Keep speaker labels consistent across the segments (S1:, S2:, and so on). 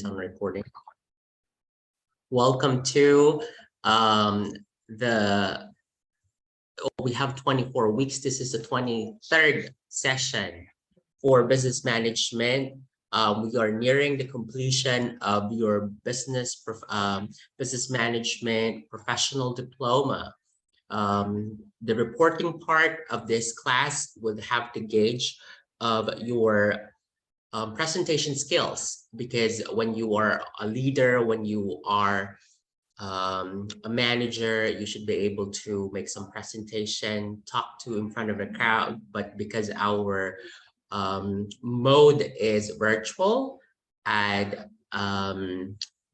S1: on recording. Welcome to we have 24 weeks. This is the 23rd session for business management. We are nearing the completion of your business management professional diploma. The reporting part of this class would have to gauge of your presentation skills, because when you are a leader, when you are a manager, you should be able to make some presentation, talk to in front of a crowd. But because our mode is virtual, and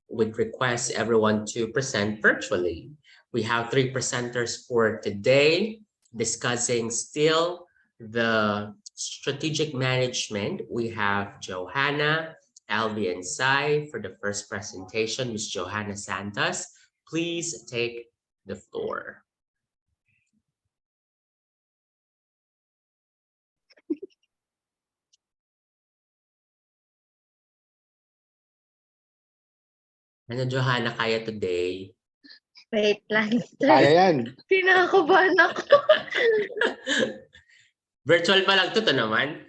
S1: would request everyone to present virtually. We have 3 presenters for today, discussing still the strategic management. We have Johanna, Alvi, and Sai for the first presentation. Ms. Johanna Santos, please take the floor. Ano, Johanna, kaya today?
S2: Wait lang.
S3: Kaya yan.
S2: Pinakabahan ako.
S1: Virtual pa lang to naman.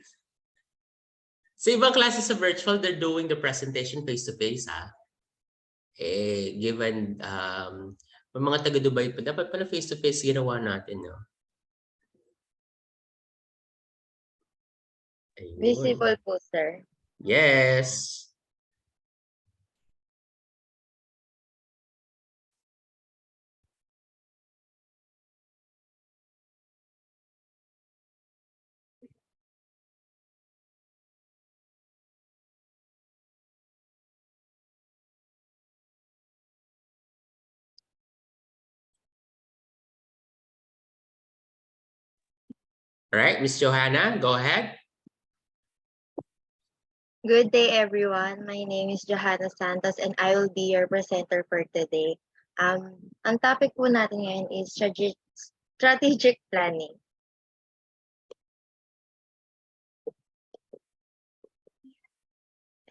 S1: Sa ibang classes sa virtual, they're doing the presentation face-to-face, ha? Given may mga taga-Dubai pa, dapat pala face-to-face ginawa natin, no? Ayun.
S2: Visible po, sir.
S1: Yes. All right, Miss Johanna, go ahead.
S2: Good day, everyone. My name is Johanna Santos and I will be your presenter for today. Ang topic po natin ngayon is strategic planning.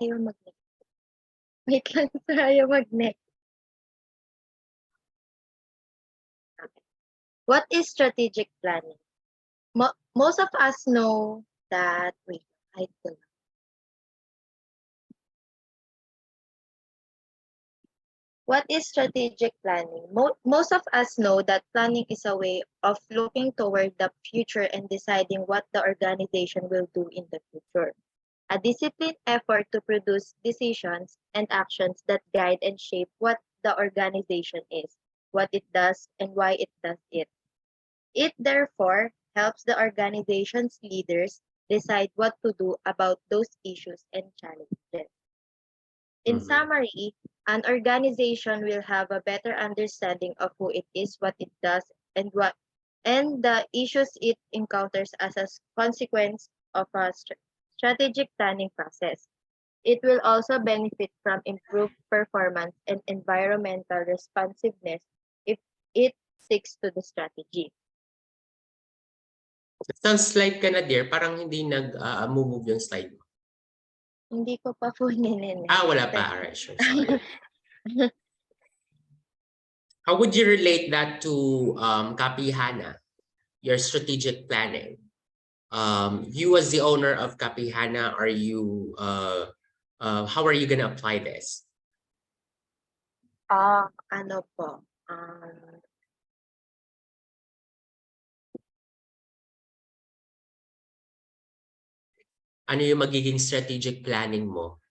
S2: Ayaw mag-next. Wait lang, sir. Ayaw mag-next. Okay. What is strategic planning? Most of us know that, wait, I don't know. What is strategic planning? Most of us know that planning is a way of looking toward the future and deciding what the organization will do in the future. A disciplined effort to produce decisions and actions that guide and shape what the organization is, what it does, and why it does it. It therefore helps the organization's leaders decide what to do about those issues and challenges. In summary, an organization will have a better understanding of who it is, what it does, and the issues it encounters as a consequence of a strategic planning process. It will also benefit from improved performance and environmental responsiveness if it sticks to the strategy.
S1: Sounds slide ka na, dear. Parang hindi nag-move yung slide mo.
S2: Hindi ko pa po ninin.
S1: Wala pa. Alright, sure. Sorry. How would you relate that to Kapihana, your strategic planning? You as the owner of Kapihana, are you how are you gonna apply this?
S2: Ano po?
S1: Ano yung magiging strategic planning mo?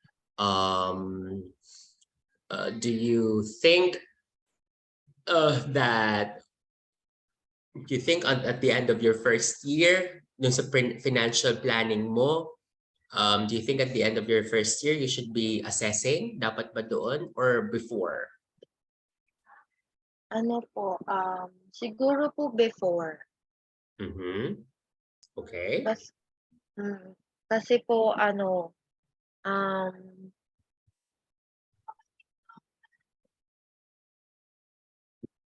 S1: Do you think that you think at the end of your first year, dun sa financial planning mo, do you think at the end of your first year you should be assessing? Dapat ba doon or before?
S2: Ano po? Siguro po before.
S1: Okay.
S2: Kasi po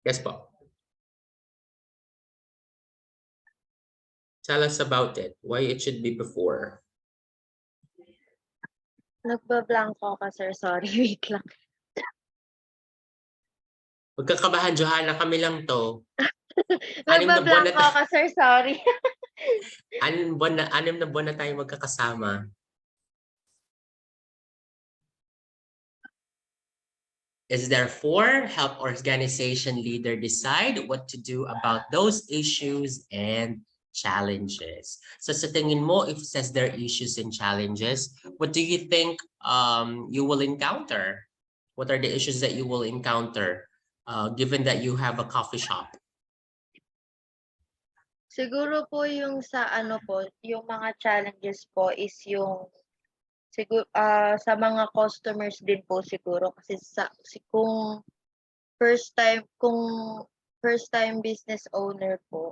S1: Yes po. Tell us about it. Why it should be before.
S2: Nagbablanko ka, sir. Sorry, wait lang.
S1: Huwag kang kabahan, Johanna, kami lang 'to. 6 na buwan na
S2: Nagbablanko ka, sir. Sorry.
S1: 6 na buwan na tayong magkakasama. Is therefore help organization leader decide what to do about those issues and challenges. So sa tingin mo, if it says there are issues and challenges, what do you think you will encounter? What are the issues that you will encounter given that you have a coffee shop?
S2: Siguro po yung sa ano po, yung mga challenges po is yung sa mga customers din po siguro kasi kung first time business owner po,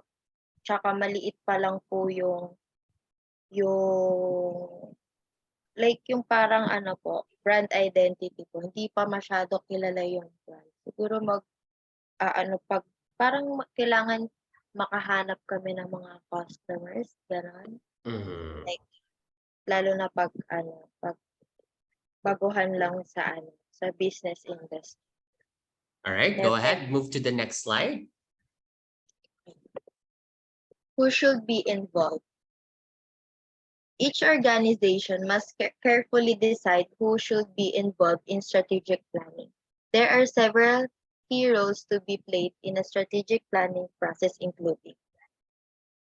S2: tsaka maliit pa lang po yung like yung parang ano po, brand identity po, hindi pa masyado kilala yung brand. Siguro ano, kailangan makahanap kami ng mga customers, gano'n.
S1: Mhm.
S2: Like, lalo na 'pag baguhan lang sa business industry.
S1: All right, go ahead. Move to the next slide.
S2: Who should be involved? Each organization must carefully decide who should be involved in strategic planning. There are several key roles to be played in a strategic planning process, including: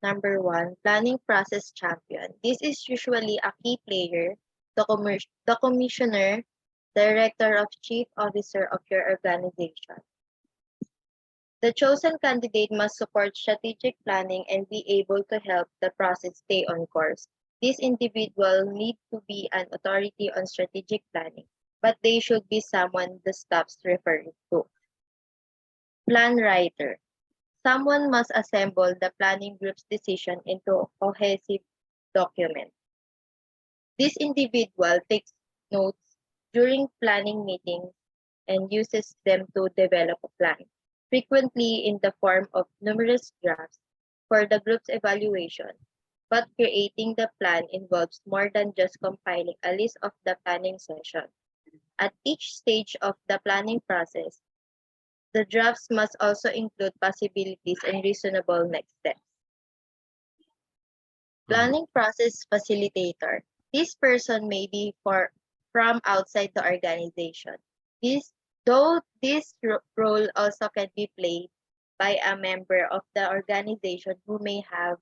S2: Number 1, planning process champion. This is usually a key player, the commissioner, director of chief officer of your organization. The chosen candidate must support strategic planning and be able to help the process stay on course. This individual need to be an authority on strategic planning, but they should be someone the staff's referring to. Plan writer. Someone must assemble the planning group's decision into a cohesive document. This individual takes notes during planning meetings and uses them to develop a plan, frequently in the form of numerous drafts for the group's evaluation. But creating the plan involves more than just compiling a list of the planning session. At each stage of the planning process, the drafts must also include possibilities and reasonable next steps. Planning process facilitator. This person may be from outside the organization. Though this role also can be played by a member of the organization who may have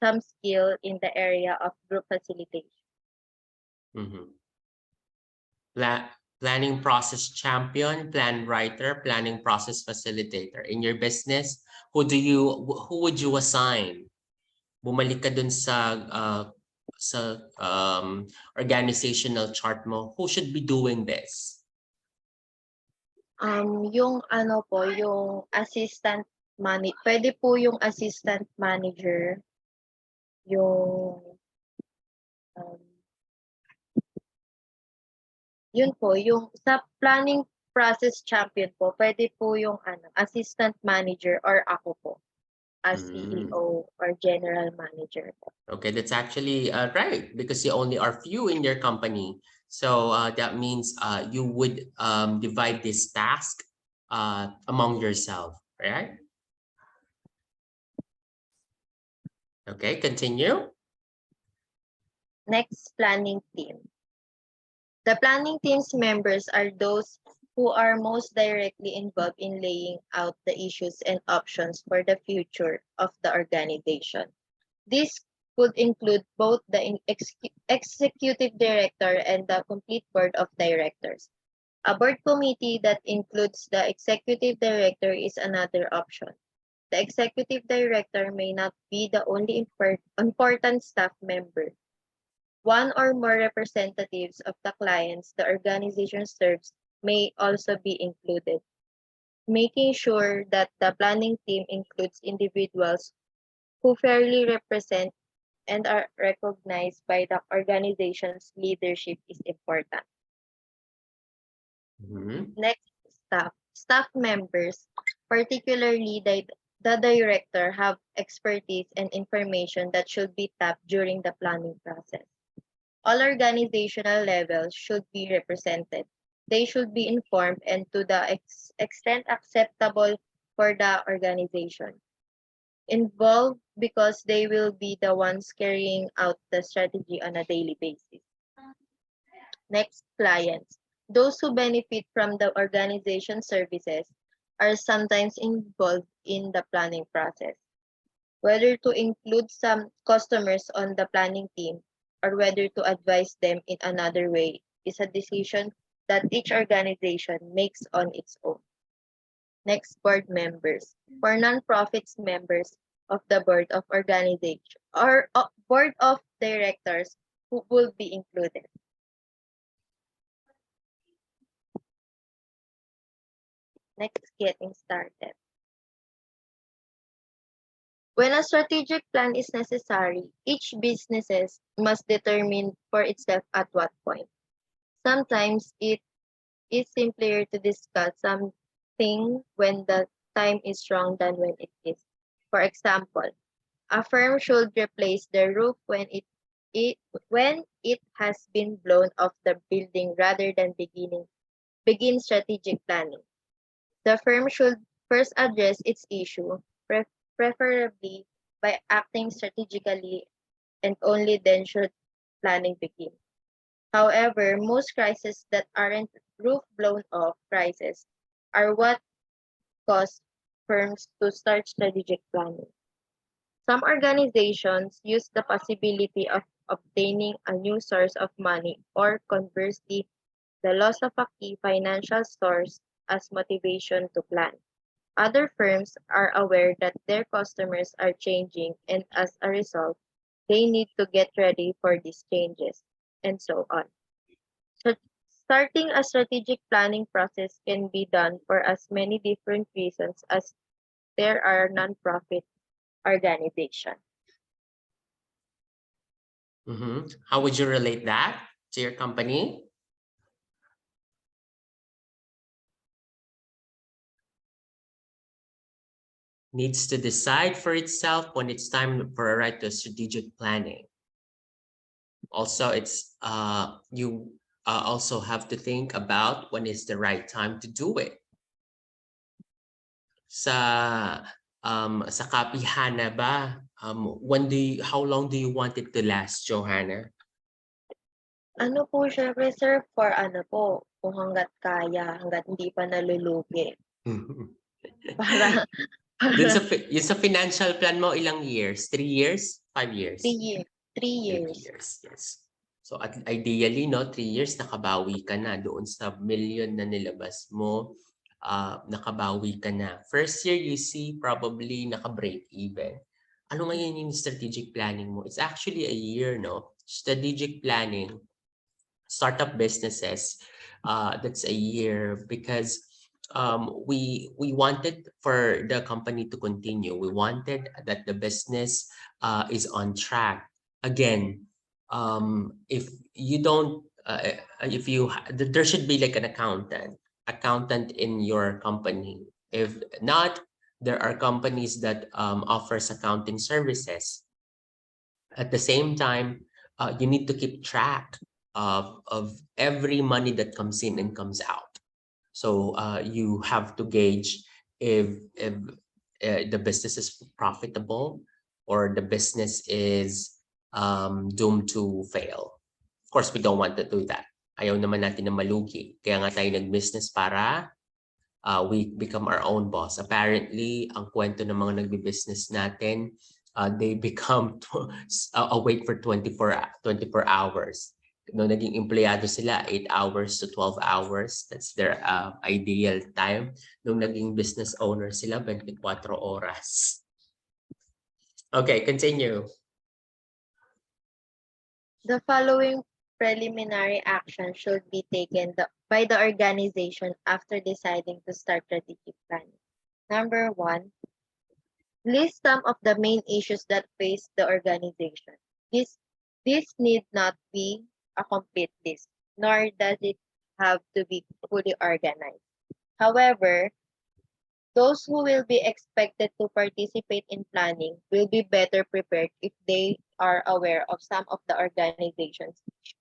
S2: some skill in the area of group facilitation.
S1: Mhm. Planning process champion, plan writer, planning process facilitator. In your business, who would you assign? Bumalik ka dun sa organizational chart mo. Who should be doing this?
S2: Yung ano po, yung pwede po yung assistant manager, yung yun po, yung sa planning process champion po, pwede po yung assistant manager or ako po as CEO or general manager po.
S1: Okay, that's actually right because you only are few in your company. So that means you would divide this task among yourself, right? Okay, continue.
S2: Next, planning team. The planning team's members are those who are most directly involved in laying out the issues and options for the future of the organization. This could include both the executive director and the complete board of directors. A board committee that includes the executive director is another option. The executive director may not be the only important staff member. One or more representatives of the clients the organization serves may also be included. Making sure that the planning team includes individuals who fairly represent and are recognized by the organization's leadership is important. Next, staff. Staff members, particularly the director, have expertise and information that should be tapped during the planning process. All organizational levels should be represented. They should be informed and to the extent acceptable for the organization. Involved because they will be the ones carrying out the strategy on a daily basis. Next, clients. Those who benefit from the organization services are sometimes involved in the planning process. Whether to include some customers on the planning team or whether to advise them in another way is a decision that each organization makes on its own. Next, board members. For nonprofits members of the board of organization or board of directors who will be included. Next, getting started. When a strategic plan is necessary, each businesses must determine for itself at what point. Sometimes it is simpler to discuss something when the time is wrong than when it is. For example, a firm should replace the roof when it has been blown off the building rather than begin strategic planning. The firm should first address its issue, preferably by acting strategically, and only then should planning begin. However, most crises that aren't roof blown off crises are what cause firms to start strategic planning. Some organizations use the possibility of obtaining a new source of money or conversely, the loss of a key financial source as motivation to plan. Other firms are aware that their customers are changing and as a result, they need to get ready for these changes, and so on. So starting a strategic planning process can be done for as many different reasons as there are nonprofit organizations.
S1: How would you relate that to your company? Needs to decide for itself when it's time for a right to strategic planning. Also, it's you also have to think about when is the right time to do it. Sa Copy Hana ba, how long do you want it to last, Johanna?
S2: Ano po siya, reserve for ano po, kung hangga't kaya, hangga't hindi pa nalulugi. Para,
S1: Yun sa financial plan mo, ilang years? 3 years? 5 years?
S2: 3 years. 3
S1: 3
S2: years.
S1: years, yes. So ideally, no, 3 years nakabawi ka na doon sa million na nilabas mo, nakabawi ka na. First year, you see probably naka-break even. Ano ngayon yung strategic planning mo? It's actually a year, no? Strategic planning, startup businesses, that's a year because we wanted for the company to continue. We wanted that the business is on track. Again, if you don't, there should be like an accountant in your company. If not, there are companies that offers accounting services. At the same time, you need to keep track of every money that comes in and comes out. So you have to gauge if the business is profitable or the business is doomed to fail. Of course, we don't want to do that. Ayaw naman natin na malugi. Kaya nga tayo nag-business para we become our own boss. Apparently, ang kwento ng mga nagbi-business natin, they become awake for 24 hours. No, naging empleyado sila 8 hours to 12 hours. That's their ideal time. Nung naging business owner sila, 24 oras. Okay, continue.
S2: The following preliminary action should be taken by the organization after deciding to start strategic planning. Number 1, list some of the main issues that face the organization. This need not be a complete list, nor does it have to be fully organized. However, Those who will be expected to participate in planning will be better prepared if they are aware of some of the organization's issues.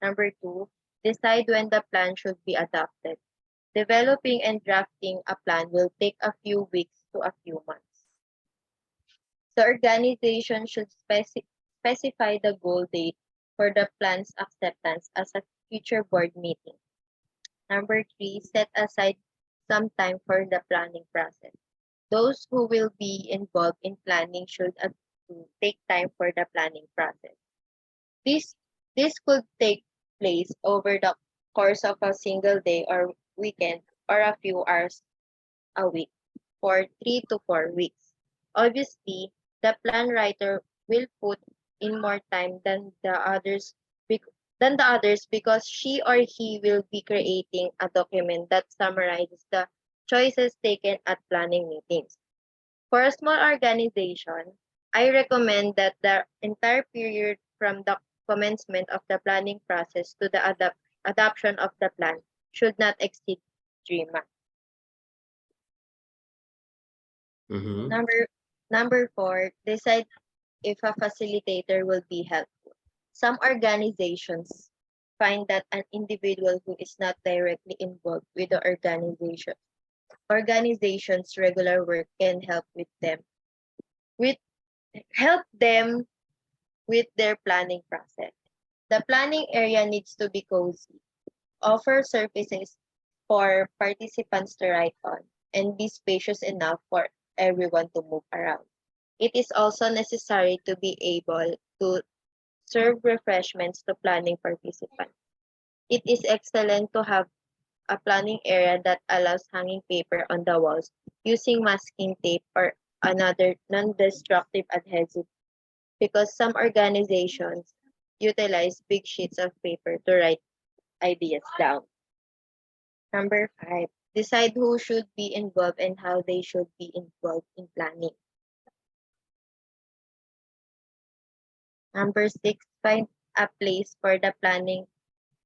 S2: Number two, decide when the plan should be adopted. Developing and drafting a plan will take a few weeks to a few months. The organization should specify the goal date for the plan's acceptance as a future board meeting. Number three, set aside some time for the planning process. Those who will be involved in planning should take time for the planning process. This, this could take place over the course of a single day or weekend or a few hours a week for 3 to 4 weeks. Obviously, the plan writer will put in more time than the others because she or he will be creating a document that summarizes the choices taken at planning meetings. For a small organization, I recommend that the entire period from the commencement of the planning process to the adoption of the plan should not exceed 3 months.
S1: Mm-hmm.
S2: Number four, decide if a facilitator will be helpful. Some organizations find that an individual who is not directly involved with the organization's regular work can with help them with their planning process. The planning area needs to be cozy, offer surfaces for participants to write on, and be spacious enough for everyone to move around. It is also necessary to be able to serve refreshments to planning participants. It is excellent to have a planning area that allows hanging paper on the walls using masking tape or another non-destructive adhesive because some organizations utilize big sheets of paper to write ideas down. Number five, decide who should be involved and how they should be involved in planning. Number six, find a place for the planning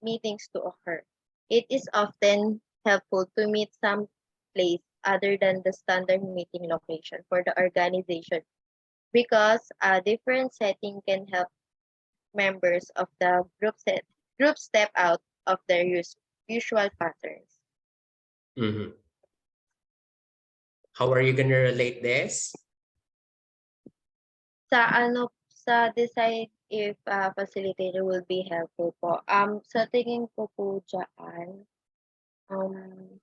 S2: meetings to occur. It is often helpful to meet some place other than the standard meeting location for the organization because a different setting can help members of the group step out of their usual patterns.
S1: Mm-hmm. How are you gonna relate this?
S2: Sa decide if facilitator will be helpful po. Sa tingin ko po diyan, um,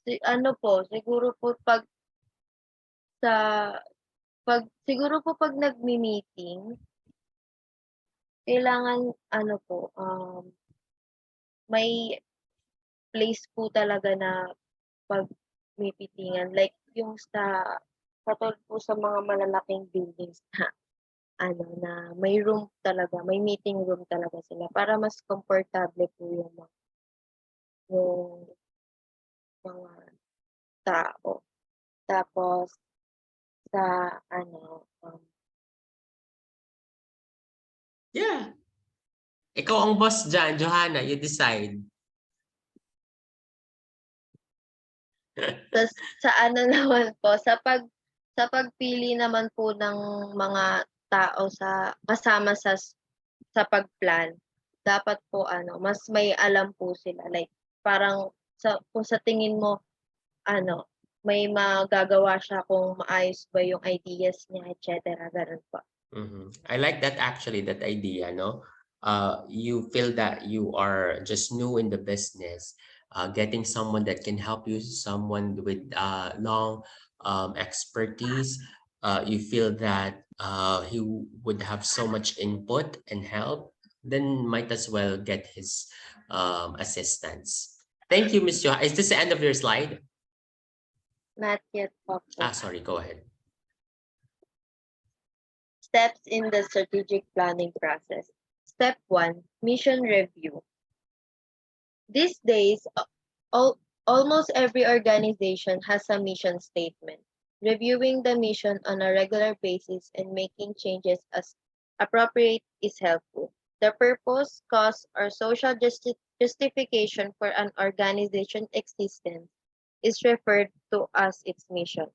S2: siguro po sa siguro po pag nagmi-meeting, kailangan may place po talaga na pagmi-meetingan like yung katulad po sa mga malalaking buildings na na may room talaga, may meeting room talaga sila para mas komportable po yung mga tao. Tapos sa
S1: Yeah. Ikaw ang boss dyan, Johanna. You decide.
S2: sa naman po, sa pagpili naman po ng mga tao kasama sa pagplan, dapat po mas may alam po sila. Like parang kung sa tingin mo may magagawa siya kung maayos ba yung ideas niya, etc. Ganun po.
S1: Mm-hmm. I like that actually, that idea, no? You feel that you are just new in the business, getting someone that can help you, someone with long expertise. You feel that he would have so much input and help, then might as well get his assistance. Thank you, Ms. Johanna. Is this the end of your slide?
S2: Not yet po.
S1: Sorry, go ahead.
S2: Steps in the strategic planning process. Step 1, mission review. These days, almost every organization has a mission statement. Reviewing the mission on a regular basis and making changes as appropriate is helpful. The purpose, cause, or social justification for an organization's existence is referred to as its mission.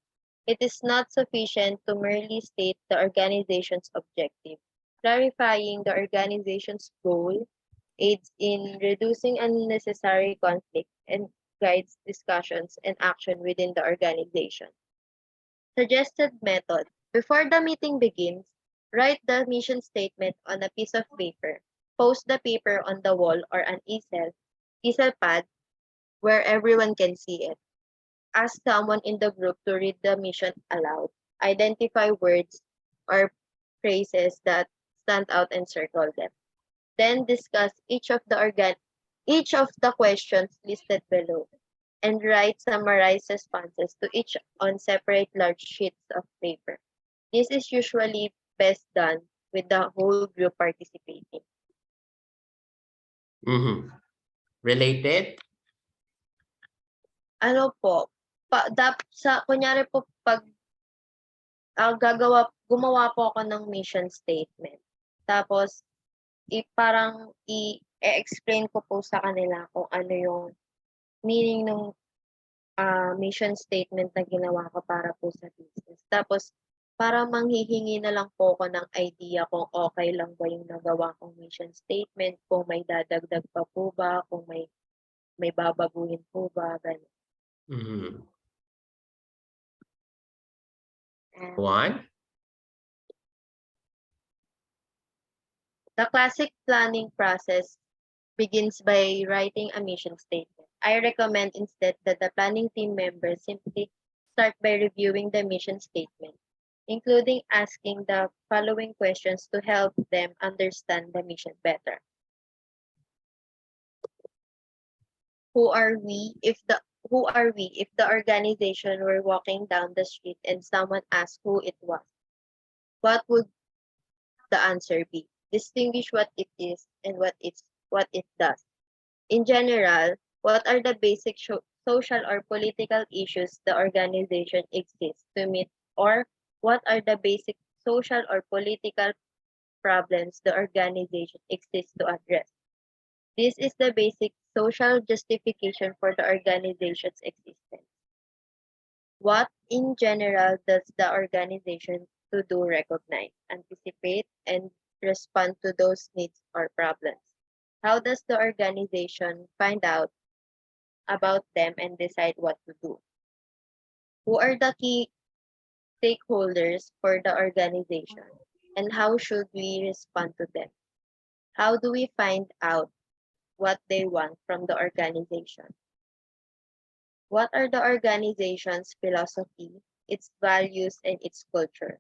S2: It is not sufficient to merely state the organization's objective. Clarifying the organization's goal aids in reducing unnecessary conflict and guides discussions and action within the organization. Suggested method. Before the meeting begins, write the mission statement on a piece of paper. Post the paper on the wall or an easel pad where everyone can see it. Ask someone in the group to read the mission aloud. Identify words or phrases that stand out and circle them. Then discuss each of the questions listed below and write summarized responses to each on separate large sheets of paper. This is usually best done with the whole group participating.
S1: Related?
S2: Ano po, kunyari po pag gumawa po ako ng mission statement. Tapos, parang i-explain ko po sa kanila kung ano yung meaning ng mission statement na ginawa ko para po sa business. Tapos, para manghihingi na lang po ako ng idea kung okay lang ba yung nagawa kong mission statement, kung may dadagdag pa po ba, kung may babaguhin po ba, gano'n.
S1: One?
S2: The classic planning process begins by writing a mission statement. I recommend instead that the planning team members simply start by reviewing the mission statement, including asking the following questions to help them understand the mission better. Who are we if the organization were walking down the street and someone asked who it was? What would the answer be? Distinguish what it is and what it does. In general, what are the basic social or political issues the organization exists to meet, or what are the basic social or political problems the organization exists to address? This is the basic social justification for the organization's existence. What in general does the organization to do recognize, anticipate, and respond to those needs or problems? How does the organization find out about them and decide what to do? Who are the key stakeholders for the organization, and how should we respond to them? How do we find out what they want from the organization? What are the organization's philosophy, its values, and its culture?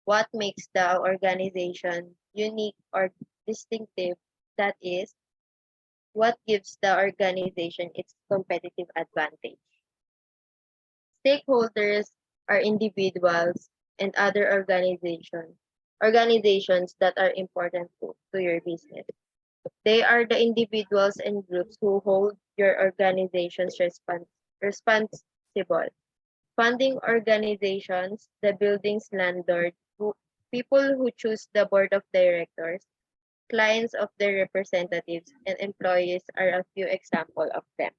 S2: What makes the organization unique or distinctive? That is, what gives the organization its competitive advantage? Stakeholders are individuals and other organizations that are important to your business. They are the individuals and groups who hold your organizations responsible. Funding organizations, the building's landlord, people who choose the board of directors, clients of their representatives, and employees are a few examples of them.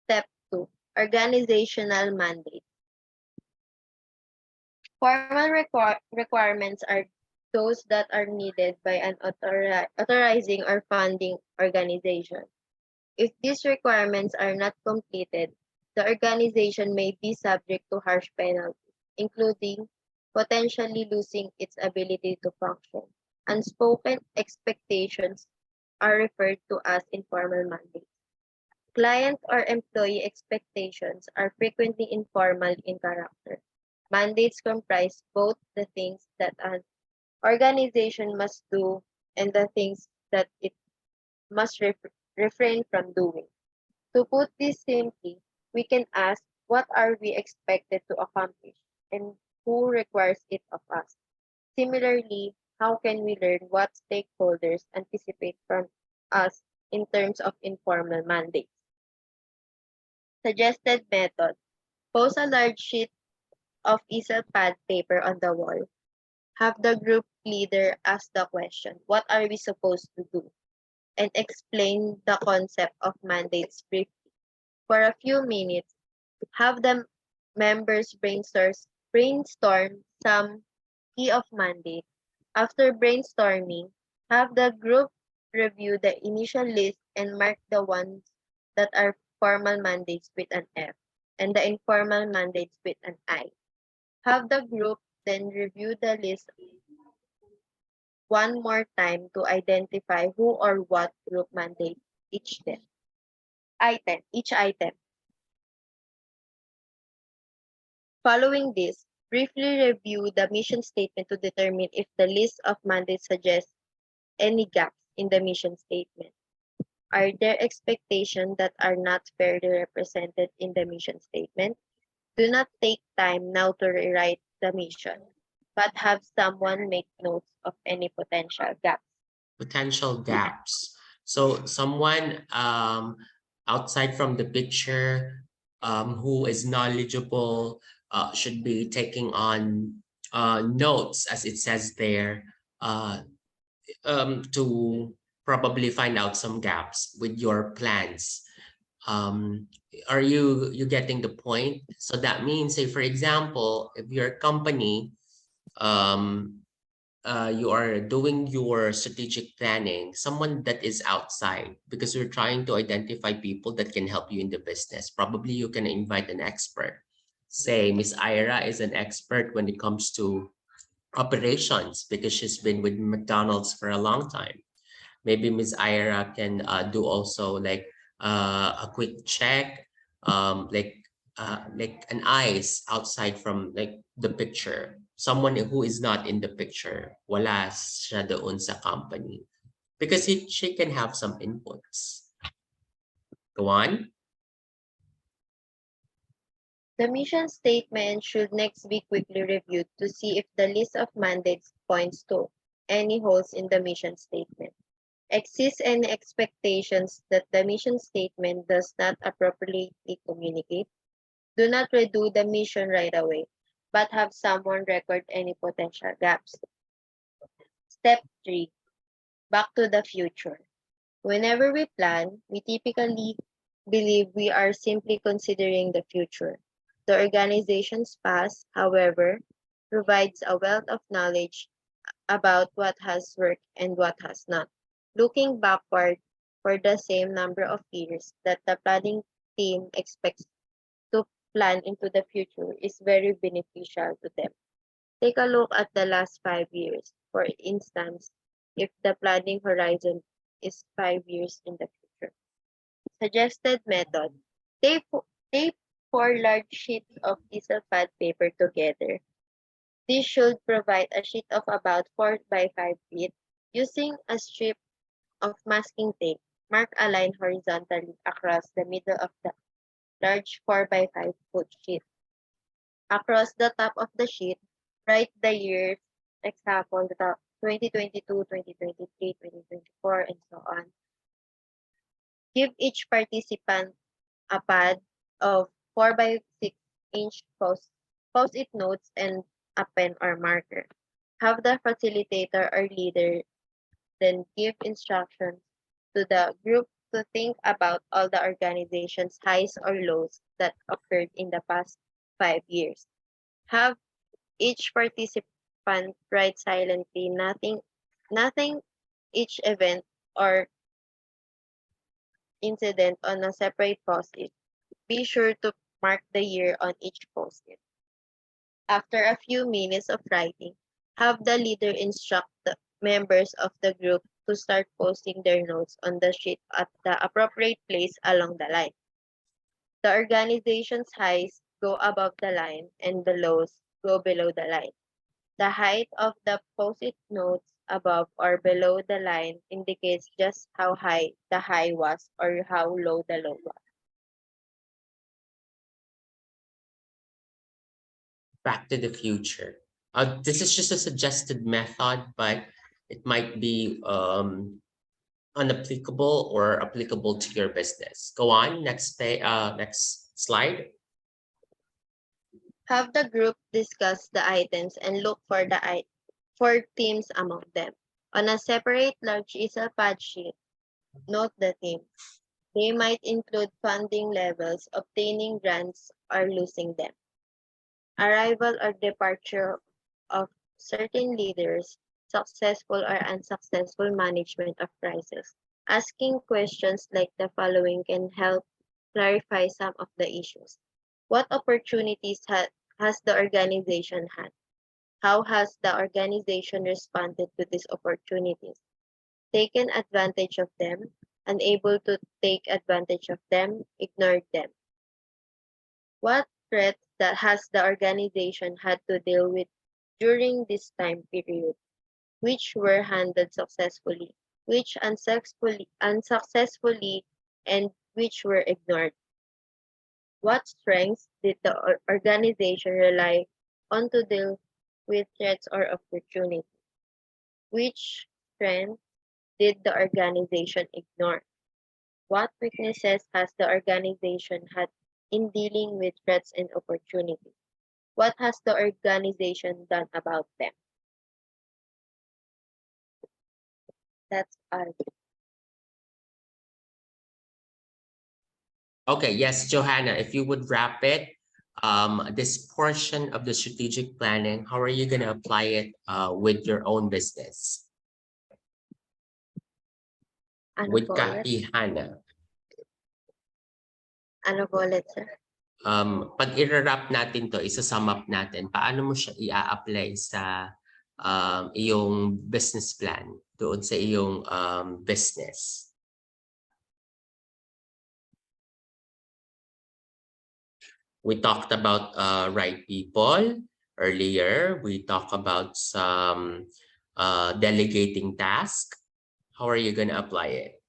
S2: Step 2. Organizational mandate. Formal requirements are those that are needed by an authorizing or funding organization. If these requirements are not completed, the organization may be subject to harsh penalties, including potentially losing its ability to function. Unspoken expectations are referred to as informal mandates. Client or employee expectations are frequently informal in character. Mandates comprise both the things that an organization must do and the things that it must refrain from doing. To put this simply, we can ask, what are we expected to accomplish and who requires it of us? Similarly, how can we learn what stakeholders anticipate from us in terms of informal mandates? Suggested method. Post a large sheet of easel pad paper on the wall. Have the group leader ask the question, what are we supposed to do? And explain the concept of mandates briefly. For a few minutes, have the members brainstorm some key of mandate. After brainstorming, have the group review the initial list and mark the ones that are formal mandates with an F and the informal mandates with an I. Have the group then review the list one more time to identify who or what group mandates each item. Following this, briefly review the mission statement to determine if the list of mandates suggests any gaps in the mission statement. Are there expectations that are not fairly represented in the mission statement? Do not take time now to rewrite the mission, but have someone make notes of any potential gaps.
S1: Potential gaps. So someone outside from the picture who is knowledgeable should be taking on notes, as it says there, to probably find out some gaps with your plans. Are you getting the point? So that means, say for example, if your company um, you are doing your strategic planning, someone that is outside, because you're trying to identify people that can help you in the business. Probably you can invite an expert. Say Miss Ira is an expert when it comes to operations because she's been with McDonald's for a long time. Maybe Miss Ira can do also like a quick check, like an eyes outside from like the picture. Someone who is not in the picture, wala siya doon sa company. Because she can have some inputs. Go on.
S2: The mission statement should next be quickly reviewed to see if the list of mandates points to any holes in the mission statement. Exist any expectations that the mission statement does not appropriately communicate? Do not redo the mission right away, but have someone record any potential gaps. Step 3. Back to the future. Whenever we plan, we typically believe we are simply considering the future. The organization's past, however, provides a wealth of knowledge about what has worked and what has not. Looking backward for the same number of years that the planning team expects to plan into the future is very beneficial to them. Take a look at the last 5 years. For instance, if the planning horizon is 5 years in the future. Suggested method. Tape, tape 4 large sheets of diesel pad paper together. This should provide a sheet of about 4 by 5 feet. Using a strip of masking tape, mark a line horizontally across the middle of the large 4 by 5 foot sheet. Across the top of the sheet, write the years, example, the 2022, 2023, 2024, and so on. Give each participant a pad of 4 by 6 inch post-it notes and a pen or marker. Have the facilitator or leader then give instructions to the group to think about all the organization's highs or lows that occurred in the past 5 years. Have each participant write silently nothing each event or incident on a separate post-it. Be sure to mark the year on each post-it. After a few minutes of writing, have the leader instruct the members of the group to start posting their notes on the sheet at the appropriate place along the line. The organization's highs go above the line and the lows go below the line. The height of the post-it notes above or below the line indicates just how high the high was or how low the low was.
S1: Back to the future. This is just a suggested method, but it might be unapplicable or applicable to your business. Go on, next slide.
S2: Have the group discuss the items and look for the for teams among them. On a separate large Excel pad sheet, note the team. They might include funding levels, obtaining grants, or losing them. Arrival or departure of certain leaders, successful or unsuccessful management of crisis. Asking questions like the following can help clarify some of the issues. What opportunities has the organization had? How has the organization responded to these opportunities? Taken advantage of them, unable to take advantage of them, ignored them. What threats that has the organization had to deal with during this time period, which were handled successfully, which unsuccessfully, and which were ignored? What strengths did the organization rely on to deal with threats or opportunities? Which strengths did the organization ignore? What weaknesses has the organization had in dealing with threats and opportunities? What has the organization done about them? That's all.
S1: Okay, yes, Johanna, if you would wrap it, this portion of the strategic planning, how are you going to apply it with your own business?
S2: Ano
S1: With
S2: po ulit?
S1: Kahihana.
S2: Ano po ulit, sir?
S1: Pag i-wrap natin to, isa-sum up natin, paano mo siya i-apply sa iyong business plan doon sa iyong business? We talked about right people earlier. We talked about some delegating task. How are you going to apply it?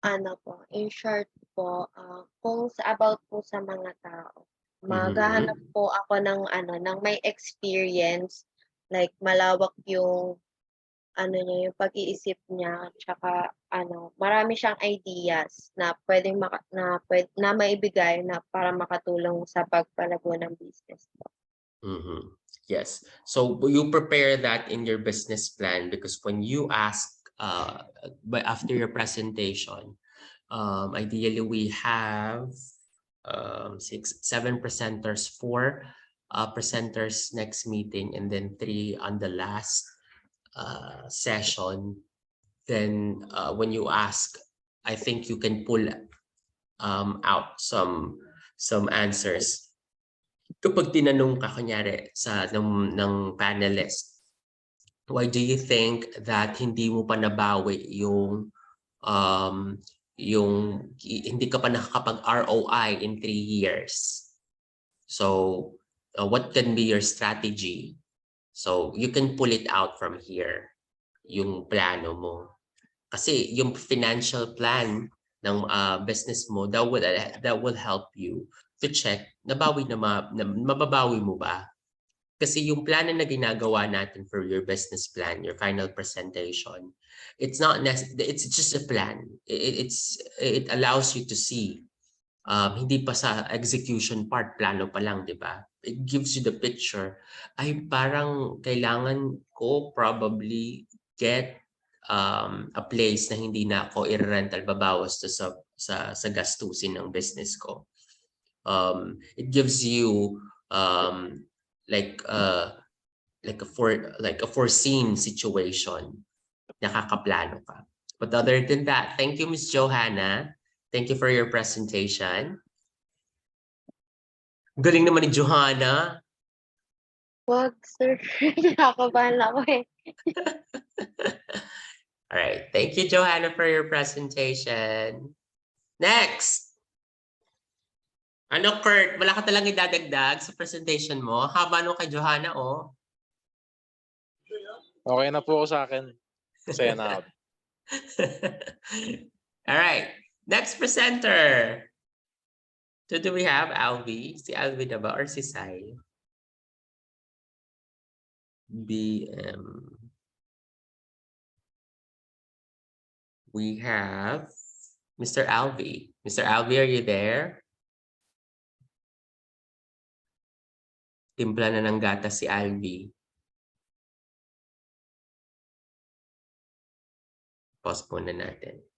S2: Ano po, in short po, kung about po sa mga tao, maghahanap po ako ng may experience, like malawak yung niya, yung pag-iisip niya, tsaka marami siyang ideas na na maibigay na para makatulong sa pagpalago ng business po.
S1: Yes. So you prepare that in your business plan, because when you ask after your presentation, ideally we have 7 presenters, 4 presenters next meeting, and then 3 on the last session. Then when you ask, I think you can pull out some answers. Kapag tinanong ka kunyari ng panelist, why do you think that hindi mo pa nabawi yung hindi ka pa nakakapag ROI in 3 years? So what can be your strategy? So you can pull it out from here, yung plano mo. Kasi yung financial plan ng business mo, that will help you to check, mababawi mo ba? Kasi yung plano na ginagawa natin for your business plan, your final presentation, it's just a plan. It allows you to see. Hindi pa sa execution part, plano pa lang, di ba? It gives you the picture. Ay, parang kailangan ko probably get a place na hindi na ako i-rental, babawas to sa gastusin ng business ko. It gives you like a foreseen situation. Nakakaplano ka. But other than that, thank you, Ms. Johanna. Thank you for your presentation. Galing naman ni Johanna.
S2: Wag, sir. Nakakabahan ako eh.
S1: All right. Thank you, Johanna, for your presentation. Next. Ano, Kurt? Wala ka talang idadagdag sa presentation mo? Haba nung kay Johanna, oh.
S3: Okay na po ako sa akin. Masaya na ako.
S1: All right. Next presenter. So do we have Alvi? Si Alvi na ba or si Sai? BM. We have Mr. Alvi. Mr. Alvi, are you there? Timpla na ng gatas si Alvi. Pause muna natin.